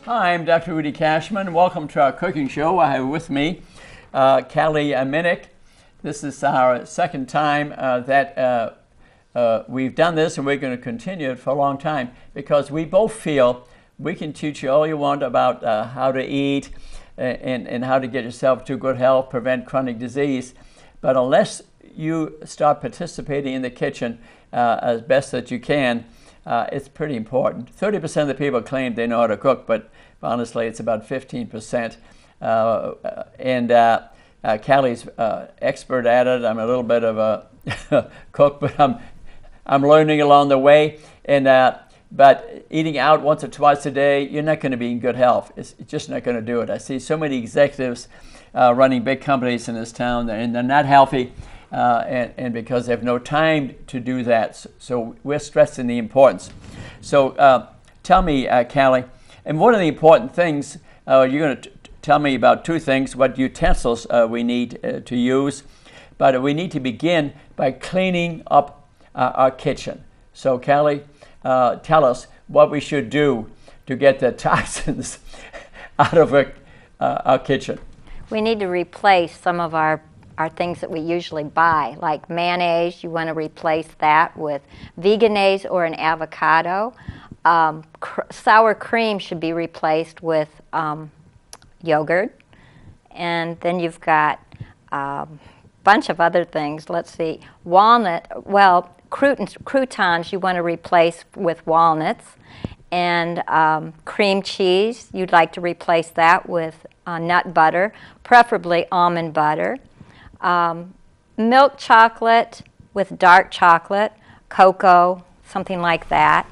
Hi, I'm Dr. Rudy Cashman. Welcome to our cooking show. I have with me Cali Minnick. This is our second time that we've done this, and we're going to continue it for a long time because we both feel we can teach you all you want about how to eat and how to get yourself to good health, prevent chronic disease. But unless you start participating in the kitchen as best that you can, it's pretty important. 30% of the people claim they know how to cook, but honestly, it's about 15%. Cali's expert at it. I'm a little bit of a cook, but I'm learning along the way. But eating out once or twice a day, you're not going to be in good health. It's just not going to do it. I see so many executives running big companies in this town, and they're not healthy. And because they have no time to do that. So we're stressing the importance. So tell me, Cali, and one of the important things, you're going to tell me about two things, what utensils we need to use. But we need to begin by cleaning up our kitchen. So Cali, tell us what we should do to get the toxins out of our kitchen. We need to replace some of our things that we usually buy, like mayonnaise. You want to replace that with veganese or an avocado. Sour cream should be replaced with yogurt. And then you've got a bunch of other things. Let's see, croutons you want to replace with walnuts. And cream cheese, you'd like to replace that with nut butter, preferably almond butter. Milk chocolate with dark chocolate, cocoa, something like that.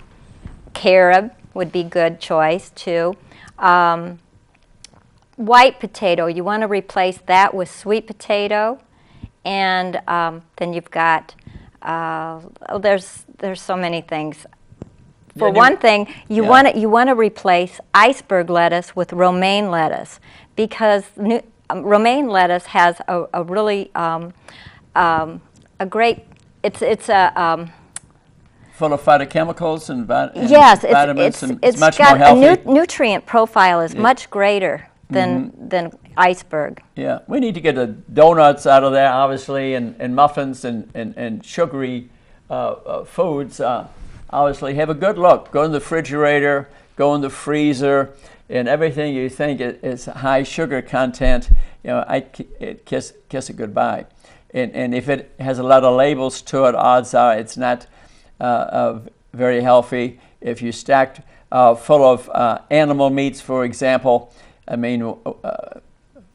Carob would be good choice too. White potato, you want to replace that with sweet potato. And then you've got, there's so many things. For one thing, you want to replace iceberg lettuce with romaine lettuce, because romaine lettuce has a really a great, it's full of phytochemicals and yes, vitamins, and it's much got more healthy. A nutrient profile is much greater than iceberg. Yeah, we need to get the donuts out of there, obviously, and muffins and sugary foods. Obviously, have a good look. Go in the refrigerator, go in the freezer, and everything you think is high sugar content, kiss it goodbye. And if it has a lot of labels to it, odds are it's not very healthy. If you stacked full of animal meats, for example, I mean,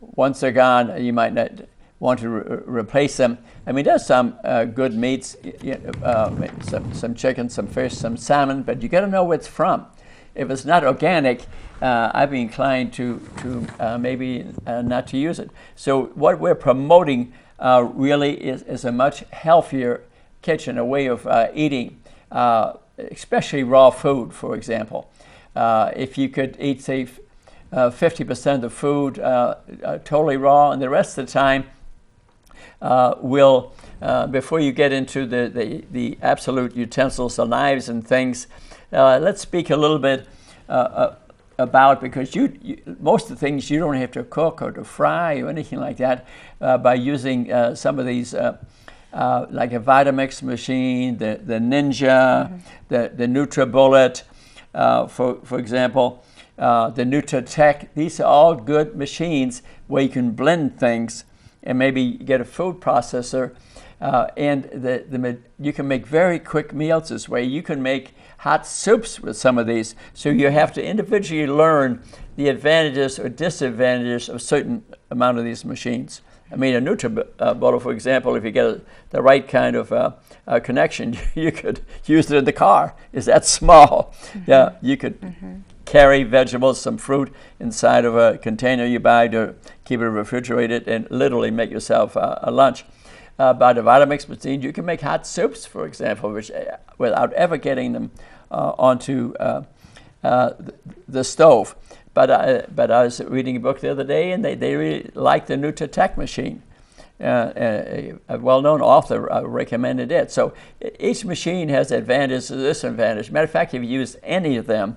once they're gone, you might not want to replace them. I mean, there's some good meats, some chicken, some fish, some salmon, but you got to know where it's from. If it's not organic, I'd be inclined to maybe not to use it. So what we're promoting really is a much healthier kitchen, a way of eating, especially raw food, for example. If you could eat, say, 50% of the food totally raw, and the rest of the time before you get into the absolute utensils, the knives and things, let's speak a little bit about, because most of the things you don't have to cook or to fry or anything like that by using some of these like a Vitamix machine, the Ninja, the NutriBullet, for example, the NutriTech. These are all good machines where you can blend things and maybe get a food processor, and you can make very quick meals this way. You can make hot soups with some of these, so you have to individually learn the advantages or disadvantages of a certain amount of these machines. I mean, a NutriBullet, for example, if you get the right kind of connection, you could use it in the car. It's that small. Yeah, you could carry vegetables, some fruit inside of a container you buy to keep it refrigerated, and literally make yourself a lunch. By the Vitamix machine, you can make hot soups, for example, which without ever getting them onto the stove. But I was reading a book the other day, and they really liked the NutriTech machine. A well-known author recommended it. So each machine has advantages and disadvantages. Matter of fact, if you use any of them,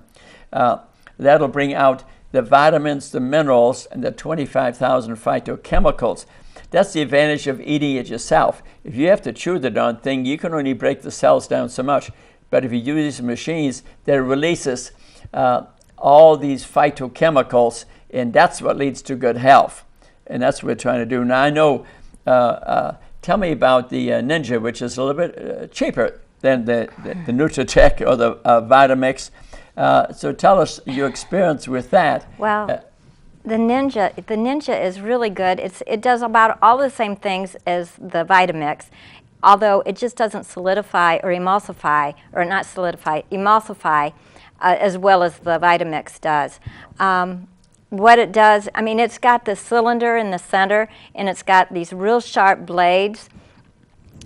That'll bring out the vitamins, the minerals, and the 25,000 phytochemicals. That's the advantage of eating it yourself. If you have to chew the darn thing, you can only break the cells down so much. But if you use these machines, that releases all these phytochemicals, and that's what leads to good health. And that's what we're trying to do. Now, I know, tell me about the Ninja, which is a little bit cheaper than the Nutritech or the Vitamix. So tell us your experience with that. Well, the Ninja is really good. It does about all the same things as the Vitamix, although it just doesn't solidify or emulsify, or not solidify, emulsify as well as the Vitamix does. What it does, I mean, it's got the cylinder in the center, and it's got these real sharp blades,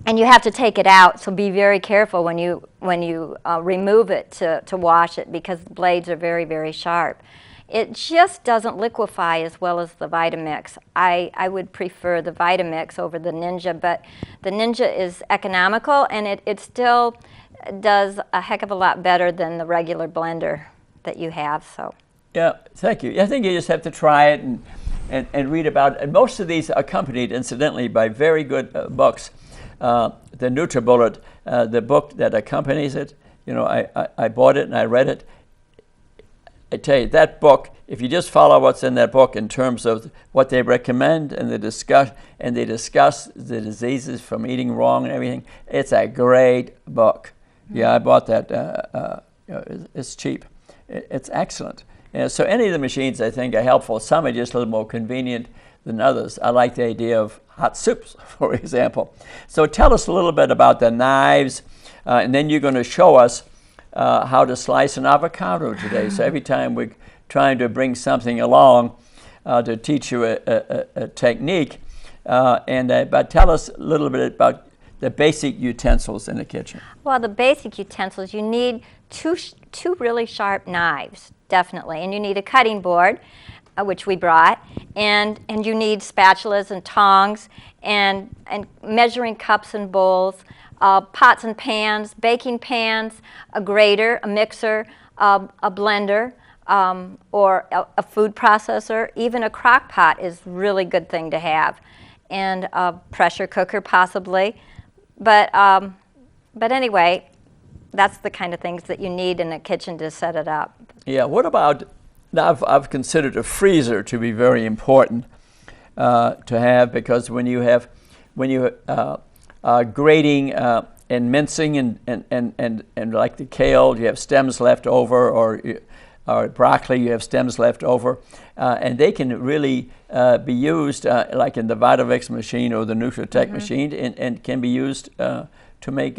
and you have to take it out, so be very careful when you remove it to wash it, because the blades are very, very sharp. It just doesn't liquefy as well as the Vitamix. I would prefer the Vitamix over the Ninja, but the Ninja is economical, and it still does a heck of a lot better than the regular blender that you have. So. Yeah, thank you. I think you just have to try it and read about it. And most of these are accompanied, incidentally, by very good books. The NutriBullet, the book that accompanies it, you know, I bought it and I read it. I tell you, that book, if you just follow what's in that book in terms of what they recommend and they discuss the diseases from eating wrong and everything, it's a great book. Yeah, I bought that. It's cheap. It's excellent. So any of the machines, I think, are helpful. Some are just a little more convenient than others. I like the idea of hot soups, for example. So tell us a little bit about the knives, and then you're going to show us how to slice an avocado today. So every time we're trying to bring something along to teach you a technique, but tell us a little bit about the basic utensils in the kitchen. Well, the basic utensils, you need two really sharp knives, definitely, and you need a cutting board, which we brought, and you need spatulas and tongs and measuring cups and bowls, pots and pans, baking pans, a grater, a mixer, a blender, or a food processor. Even a crock pot is a really good thing to have, and a pressure cooker possibly. But anyway, that's the kind of things that you need in a kitchen to set it up. Yeah, what about, now I've considered a freezer to be very important to have, because when you grating and mincing and like the kale, you have stems left over, or broccoli, you have stems left over, and they can really be used like in the Vitamix machine or the Nutritech machine, and can be used to make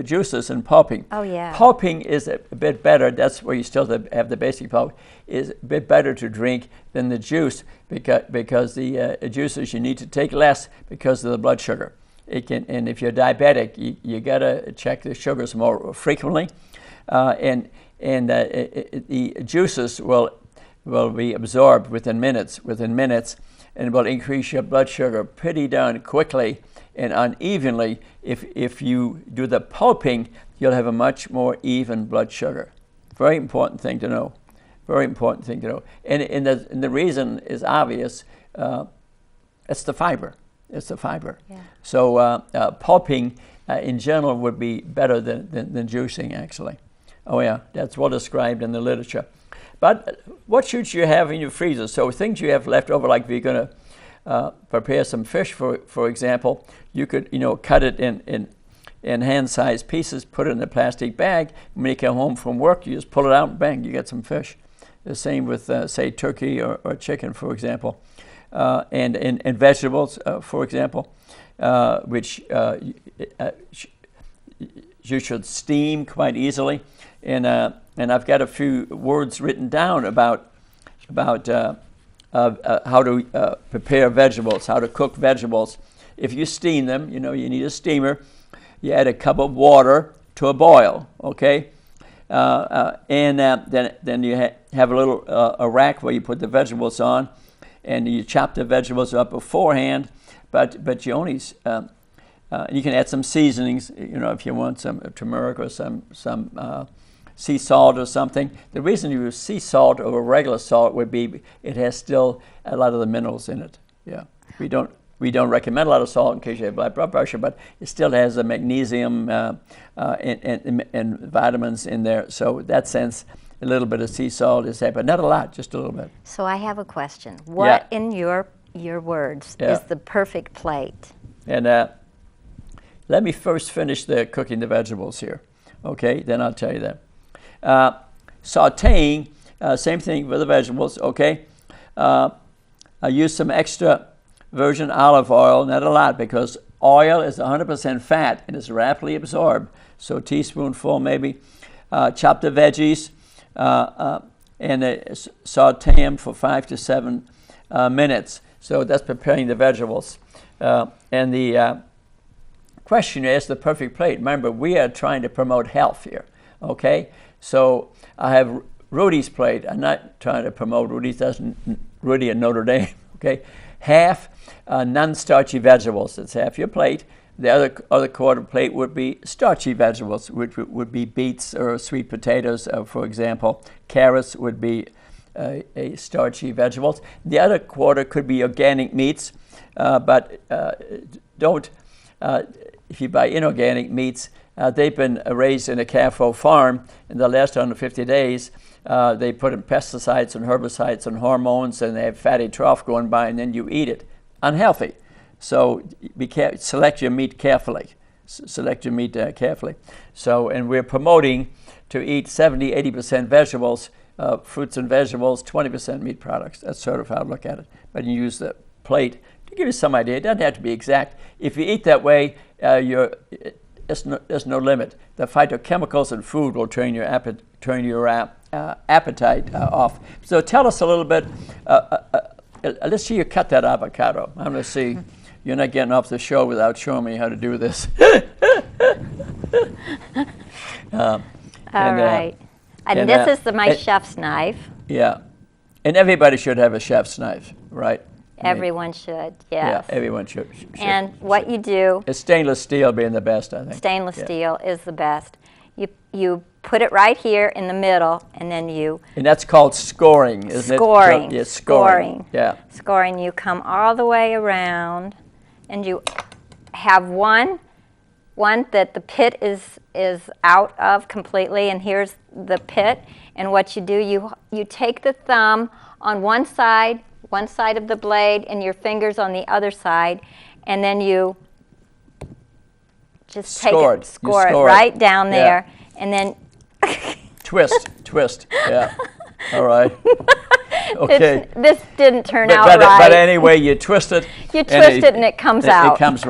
juices and pulping. Oh, yeah. Pulping is a bit better. That's where you still have the basic pulp. Is a bit better to drink than the juice, because the juices you need to take less because of the blood sugar. It can, and if you're diabetic, you gotta check the sugars more frequently, and the juices will be absorbed within minutes, and will increase your blood sugar pretty darn quickly and unevenly. If you do the pulping, you'll have a much more even blood sugar. Very important thing to know. Very important thing to know. And the reason is obvious. It's the fiber. It's the fiber. Yeah. So pulping in general would be better than juicing, actually. Oh yeah, that's well described in the literature. But what should you have in your freezer? So things you have left over, like if you're going to prepare some fish, for example, you could cut it in hand-sized pieces, put it in a plastic bag. When you come home from work, you just pull it out and bang, you get some fish. The same with say turkey or chicken, for example, and vegetables, for example, which you should steam quite easily. And I've got a few words written down about how to prepare vegetables, how to cook vegetables. If you steam them, you need a steamer. You add a cup of water to a boil, okay? And then you have a little a rack where you put the vegetables on, and you chop the vegetables up beforehand. But you only you can add some seasonings, if you want some turmeric or some sea salt or something. The reason you use sea salt over regular salt would be it has still a lot of the minerals in it. Yeah, we don't recommend a lot of salt in case you have high blood pressure, but it still has the magnesium and vitamins in there. So in that sense, a little bit of sea salt is there, but not a lot, just a little bit. So I have a question. What in your words is the perfect plate? And let me first finish cooking the vegetables here. Okay, then I'll tell you that. Sauteing, same thing with the vegetables. Okay, I use some extra virgin olive oil, not a lot, because oil is 100% fat and is rapidly absorbed. So a teaspoonful maybe. Chop the veggies and saute them for 5 to 7 minutes. So that's preparing the vegetables. And the question is the perfect plate. Remember, we are trying to promote health here. Okay, so I have Rudy's plate. I'm not trying to promote Rudy's. Rudy at Notre Dame. Okay, half non-starchy vegetables. That's half your plate. The other quarter plate would be starchy vegetables, which would be beets or sweet potatoes, for example. Carrots would be a starchy vegetables. The other quarter could be organic meats, but don't. If you buy inorganic meats, they've been raised in a careful farm. In the last 150 days, they put in pesticides and herbicides and hormones, and they have fatty trough going by, and then you eat it. Unhealthy. So select your meat carefully. Select your meat carefully. So, and we're promoting to eat 70-80% vegetables, fruits and vegetables, 20% meat products. That's sort of how I look at it. But you use the plate to give you some idea. It doesn't have to be exact. If you eat that way, there's no limit. The phytochemicals in food will turn your appetite off. So tell us a little bit. Let's see you cut that avocado. I'm going to see. You're not getting off the show without showing me how to do this. All right. And this is my chef's knife. Yeah. And everybody should have a chef's knife, right? Everyone should, yes. Yeah, everyone should. And what you do... It's stainless steel being the best, I think. Stainless steel is the best. You put it right here in the middle, and then you... And that's called scoring, isn't it? Scoring. Yeah, scoring. Yeah. Scoring. You come all the way around, and you have one that the pit is out of completely, and here's the pit. And what you do, you take the thumb on one side of the blade, and your fingers on the other side, and then you just score it right down there, and then twist. Yeah. All right. Okay. This didn't turn out right. But anyway, you twist it. You twist it, and it comes out. It comes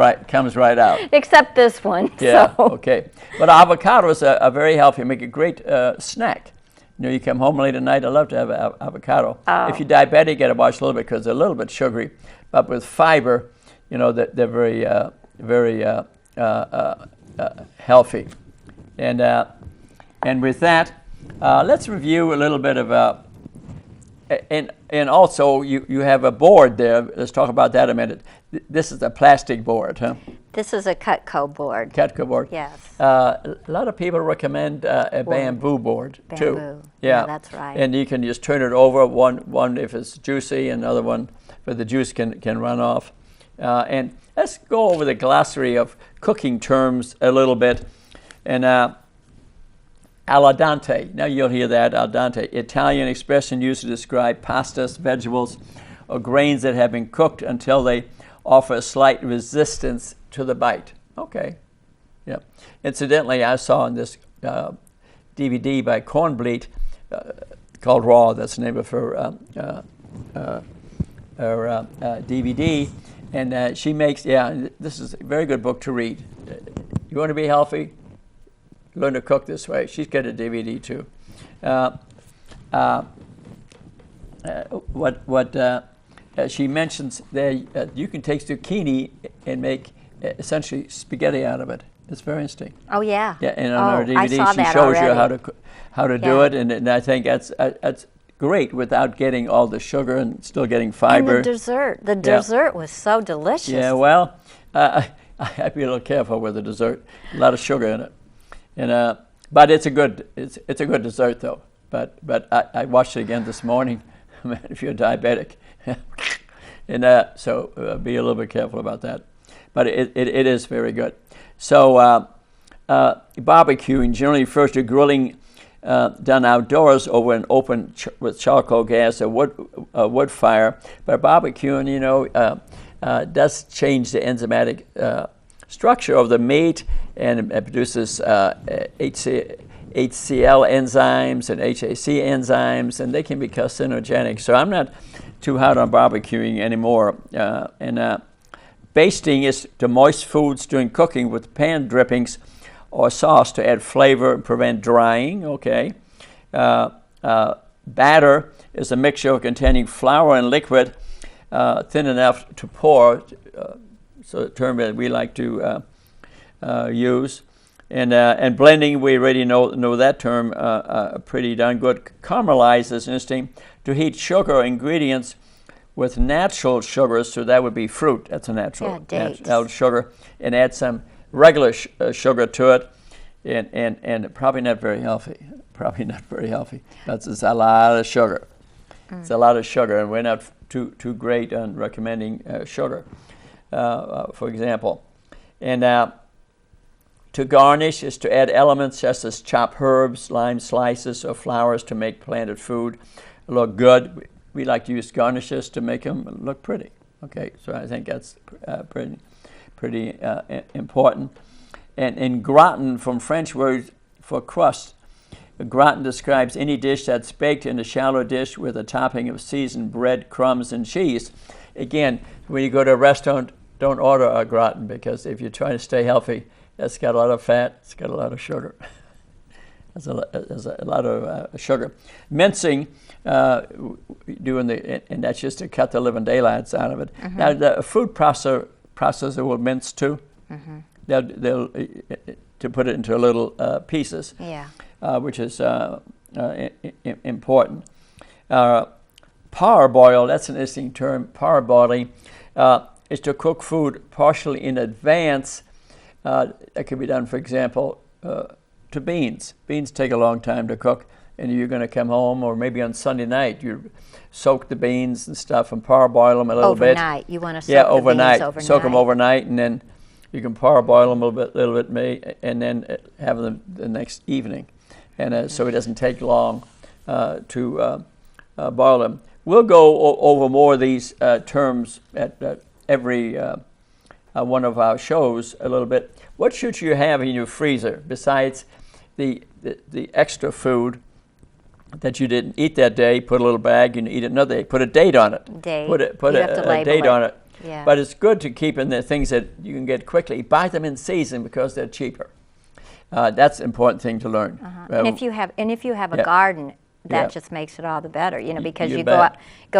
right out. Except this one. Yeah. So. Okay. But avocados are very healthy. Make a great snack. You know, you come home late at night. I love to have avocado. Oh. If you're diabetic, you got to watch a little bit because they're a little bit sugary. But with fiber, you know, they're very healthy. And with that, let's review a little bit about. And also, you have a board there. Let's talk about that a minute. This is a plastic board, huh? This is a Cutco board. Cutco board. Yes. A lot of people recommend a bamboo board, too. Bamboo. Yeah, that's right. And you can just turn it over, one if it's juicy, another one where the juice can run off. And let's go over the glossary of cooking terms a little bit. And al dente, now you'll hear that, al dente, Italian expression used to describe pastas, vegetables, or grains that have been cooked until they offer a slight resistance to the bite. Okay, yeah. Incidentally, I saw in this DVD by Cornbleet called Raw, that's the name of her DVD, and she makes, this is a very good book to read. You want to be healthy? Learn to cook this way. She's got a DVD too. She mentions that you can take zucchini and make essentially spaghetti out of it. It's very interesting. Oh yeah. Yeah, and on her DVD she shows you how to do it, and I think that's great without getting all the sugar and still getting fiber. And the dessert was so delicious. Yeah, well, I'd be a little careful with the dessert. A lot of sugar in it. And But it's a good dessert though. But I watched it again this morning. Man, if you're diabetic, and so be a little bit careful about that. But it is very good. So barbecuing generally refers to grilling done outdoors over an open with charcoal gas or wood fire. But barbecuing, you know, does change the enzymatic structure of the meat, and it produces HCl enzymes and HAC enzymes, and they can be carcinogenic. So I'm not too hard on barbecuing anymore. Basting is to moist foods during cooking with pan drippings or sauce to add flavor and prevent drying. Okay. Batter is a mixture containing flour and liquid thin enough to pour. So a term that we like to use. And blending, we already know that term pretty darn good. Caramelize is interesting. To heat sugar ingredients with natural sugars, so that would be fruit. That's a natural sugar, and add some regular sugar to it, and probably not very healthy. Probably not very healthy. That's just a lot of sugar. It's a lot of sugar, and we're not too great on recommending sugar, for example. And to garnish is to add elements such as chopped herbs, lime slices, or flowers to make planted food look good. We like to use garnishes to make them look pretty. Okay, so I think that's pretty important. And gratin, from French word for crust. A gratin describes any dish that's baked in a shallow dish with a topping of seasoned bread, crumbs, and cheese. Again, when you go to a restaurant, don't order a gratin, because if you're trying to stay healthy, that's got a lot of fat, it's got a lot of sugar. There's a lot of sugar. Mincing, and that's just to cut the living daylights out of it. Mm-hmm. Now, the food processor will mince too. Mm-hmm. They'll to put it into little pieces, which is important. Parboil, that's an interesting term. Parboiling is to cook food partially in advance. That could be done, for example, to beans. Beans take a long time to cook, and you're going to come home, or maybe on Sunday night, you soak the beans and stuff and parboil them a little bit. Overnight. You want to soak the beans overnight. Soak them overnight, and then you can parboil them a little bit, and then have them the next evening. And so it doesn't take long to boil them. We'll go over more of these terms at every one of our shows a little bit. What should you have in your freezer besides the extra food that you didn't eat that day? Put a little bag and eat it another day. Put a date on it. Put a date on it. Yeah. But it's good to keep in the things that you can get quickly. Buy them in season because they're cheaper. That's an important thing to learn. And if you have a garden, that just makes it all the better, because you go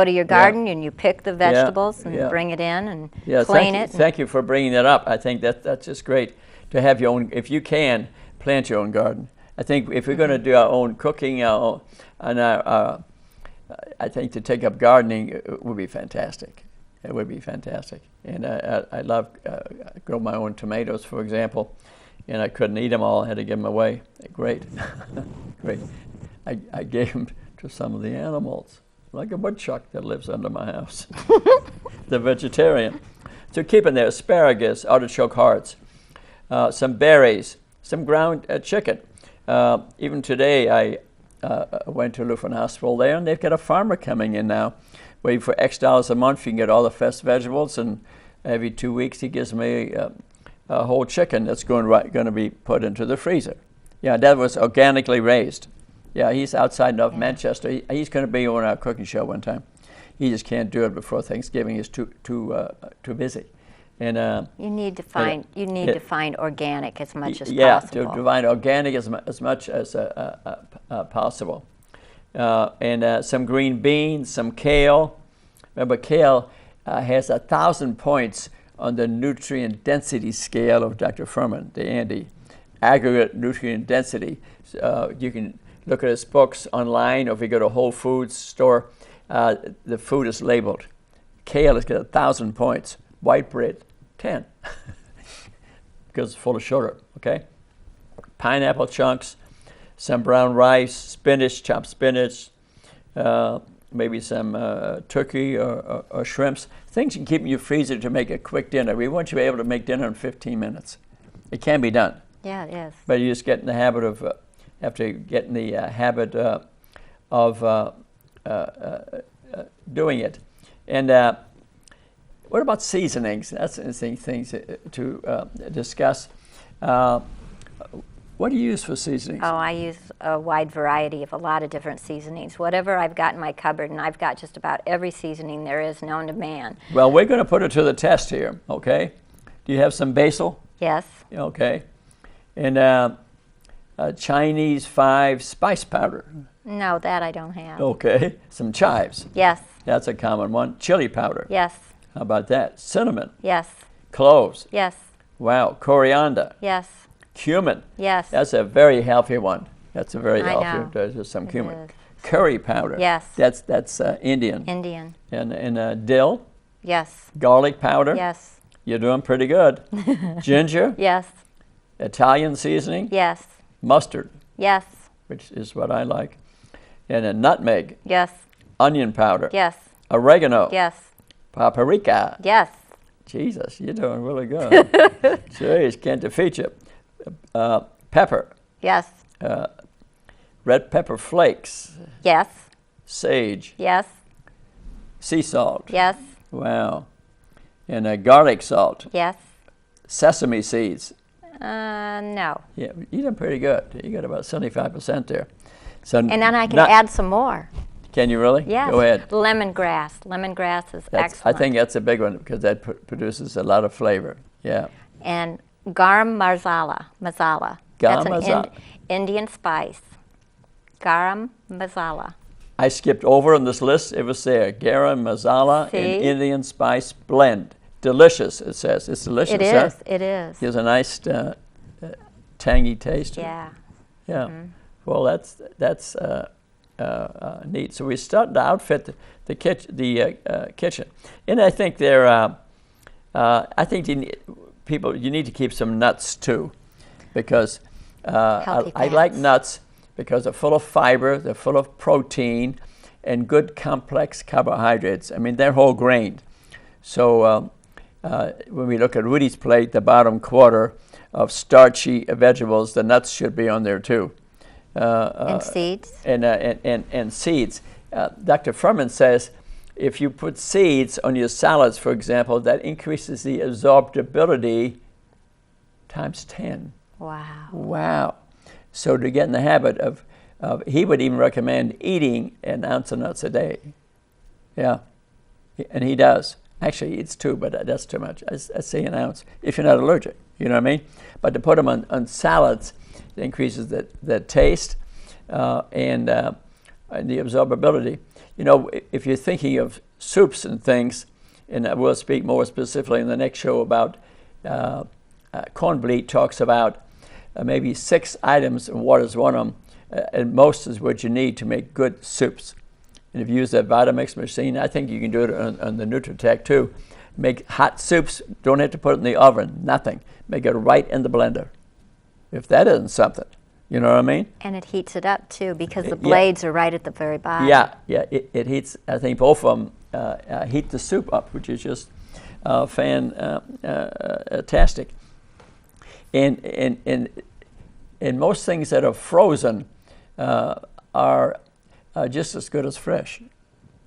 to your garden and you pick the vegetables and bring it in and clean it. Thank you for bringing that up. I think that's just great to have your own. If you can, plant your own garden. I think if we're going to do our own cooking, I think to take up gardening would be fantastic. It would be fantastic. And I love grow my own tomatoes, for example, and I couldn't eat them all. I had to give them away. Great, great. I gave them to some of the animals, like a woodchuck that lives under my house. The vegetarian. So keep in there asparagus, artichoke hearts, some berries, some ground chicken. Even today, I went to Lutheran Hospital there, and they've got a farmer coming in now, where for X dollars a month you can get all the fresh vegetables, and every 2 weeks he gives me a whole chicken that's going to be put into the freezer. Yeah, that was organically raised. Yeah, he's outside of Manchester. He's going to be on our cooking show one time. He just can't do it before Thanksgiving. He's too busy. And you need to find organic as much as possible. Yeah, to find organic as much as possible. And some green beans, some kale. Remember, kale has 1,000 points on the nutrient density scale of Dr. Furman, the Andy, aggregate nutrient density. You can look at his books online, or if you go to a Whole Foods store, the food is labeled. Kale has got 1,000 points. White bread, 10, because it's full of sugar, okay? Pineapple chunks, some brown rice, spinach, chopped spinach, maybe some turkey or shrimps. Things you can keep in your freezer to make a quick dinner. We want you to be able to make dinner in 15 minutes. It can be done. Yeah, it is. But you just get in the habit of, have to get in the habit of doing it. And what about seasonings? That's interesting things to discuss. What do you use for seasonings? Oh, I use a wide variety of a lot of different seasonings. Whatever I've got in my cupboard, and I've got just about every seasoning there is known to man. Well, we're going to put it to the test here, okay? Do you have some basil? Yes. Okay. And Chinese 5 spice powder. No, that I don't have. Okay. Some chives. Yes. That's a common one. Chili powder. Yes. How about that? Cinnamon. Yes. Cloves. Yes. Wow. Coriander. Yes. Cumin. Yes. That's a very healthy one. That's a very I healthy. know. There's some cumin. is. Curry powder. Yes. That's Indian. Indian. And dill. Yes. Garlic powder. Yes. You're doing pretty good. Ginger. Yes. Italian seasoning. Yes. Mustard, Yes. which is what I like. And a nutmeg. Yes. Onion powder. Yes. Oregano. Yes. Paprika. Yes. Jesus, you're doing really good. Jeez, can't defeat you. Pepper. Yes. Red pepper flakes. Yes. Sage. Yes. Sea salt. Yes. Wow. And garlic salt. Yes. Sesame seeds. No. Yeah, you done pretty good. You got about 75% there. So And then I can add some more. Can you really? Yes. Go ahead. Lemongrass. Lemongrass is excellent. I think that's a big one because that produces a lot of flavor. Yeah. And garam masala. Masala. Garam That's masala. an Indian spice. Garam masala. I skipped over on this list. It was there. Garam masala See? and Indian spice blend. Delicious, it says. It's delicious. It is. It is. Gives a nice tangy taste. Yeah. Yeah. Well, that's neat. So we started to outfit the kitchen, and I think you need to keep some nuts too, because I like nuts because they're full of fiber, they're full of protein, and good complex carbohydrates. I mean, they're whole grain. So when we look at Rudy's plate, the bottom quarter of starchy vegetables, the nuts should be on there too. And seeds. And seeds. Dr. Furman says if you put seeds on your salads, for example, that increases the absorbability times 10. Wow. Wow. So to get in the habit of he would even recommend eating an ounce of nuts a day. Yeah. And he does. Actually, he eats 2, but that's too much. I say an ounce if you're not allergic. You know what I mean? But to put them on salads, it increases the taste and the absorbability. You know, if you're thinking of soups and things, and we'll speak more specifically in the next show about corn bleat talks about maybe 6 items, and water is one of them, and most is what you need to make good soups. And if you use that Vitamix machine, I think you can do it on the Nutritech too. Make hot soups, don't have to put it in the oven, nothing. Make it right in the blender. If that isn't something, you know what I mean? And it heats it up too because the blades are right at the very bottom. Yeah, it heats, I think both of them heat the soup up, which is just fantastic. And most things that are frozen are just as good as fresh.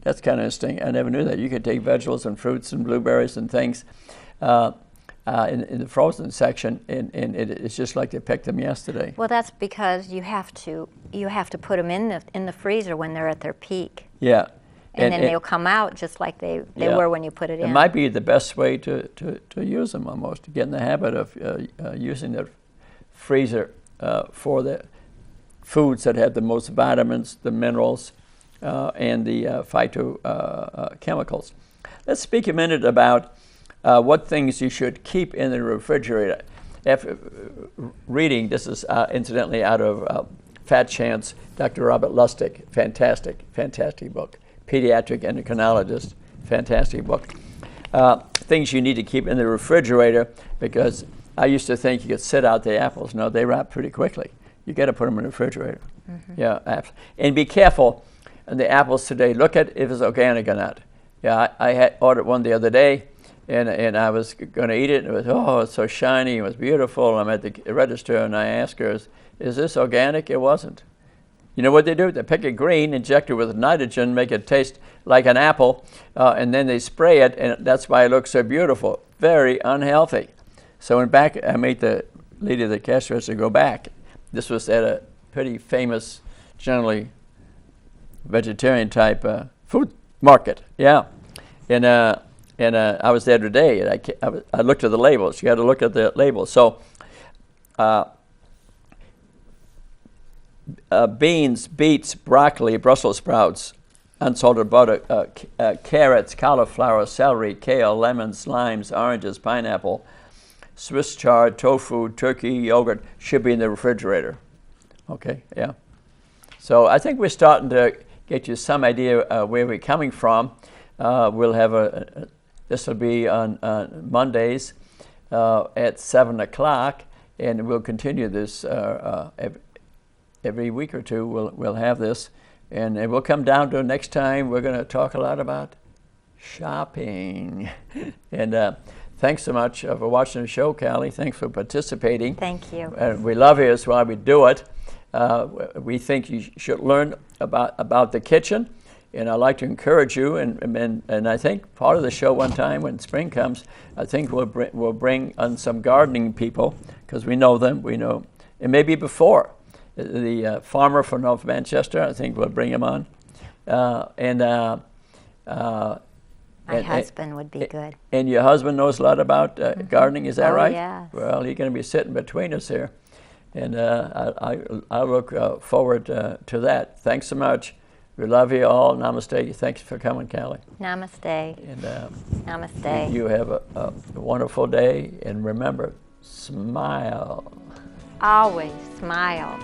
That's kind of interesting. I never knew that. You could take vegetables and fruits and blueberries and things in the frozen section, and it's just like they picked them yesterday. Well, that's because you have to put them in the freezer when they're at their peak. Yeah. And then they'll come out just like they were when you put it in. It might be the best way to use them almost, to get in the habit of using the freezer for the foods that have the most vitamins, the minerals, and the phytochemicals. Let's speak a minute about what things you should keep in the refrigerator. After reading, this is incidentally out of Fat Chance, Dr. Robert Lustig, fantastic book. Pediatric endocrinologist, fantastic book. Things you need to keep in the refrigerator, because I used to think you could sit out the apples. No, they rot pretty quickly. You got to put them in the refrigerator. Yeah, and be careful. And the apples today, look at if it's organic or not. Yeah, I had ordered one the other day, and I was going to eat it, and it was, it's so shiny, it was beautiful. I'm at the register, and I asked her, is this organic? It wasn't. You know what they do? They pick a green, inject it with nitrogen, make it taste like an apple, and then they spray it, and that's why it looks so beautiful. Very unhealthy. So in back, I made the lady of the cash register go back. This was at a pretty famous, generally vegetarian type food market. Yeah, and I was there today, and I looked at the labels. You got to look at the labels. So. Beans, beets, broccoli, Brussels sprouts, unsalted butter, carrots, cauliflower, celery, kale, lemons, limes, oranges, pineapple, Swiss chard, tofu, turkey, yogurt should be in the refrigerator. Okay, yeah. So I think we're starting to get you some idea where we're coming from. We'll have this will be on Mondays at 7 o'clock, and we'll continue this every week or two. We'll have this, and we'll come down to next time. We're going to talk a lot about shopping. And thanks so much for watching the show, Cali. Thanks for participating. Thank you. We love you. That's why we do it. We think you should learn about the kitchen, and I'd like to encourage you. And I think part of the show one time when spring comes, I think we'll bring on some gardening people, because we know them. We know, and maybe before. The farmer from North Manchester, I think we'll bring him on. My husband would be good. And your husband knows a lot about gardening, is that right? Yes. Well, he's going to be sitting between us here. And I look forward to that. Thanks so much. We love you all. Namaste. Thanks for coming, Cali. Namaste. And Namaste. You have a wonderful day. And remember, smile. Always smile.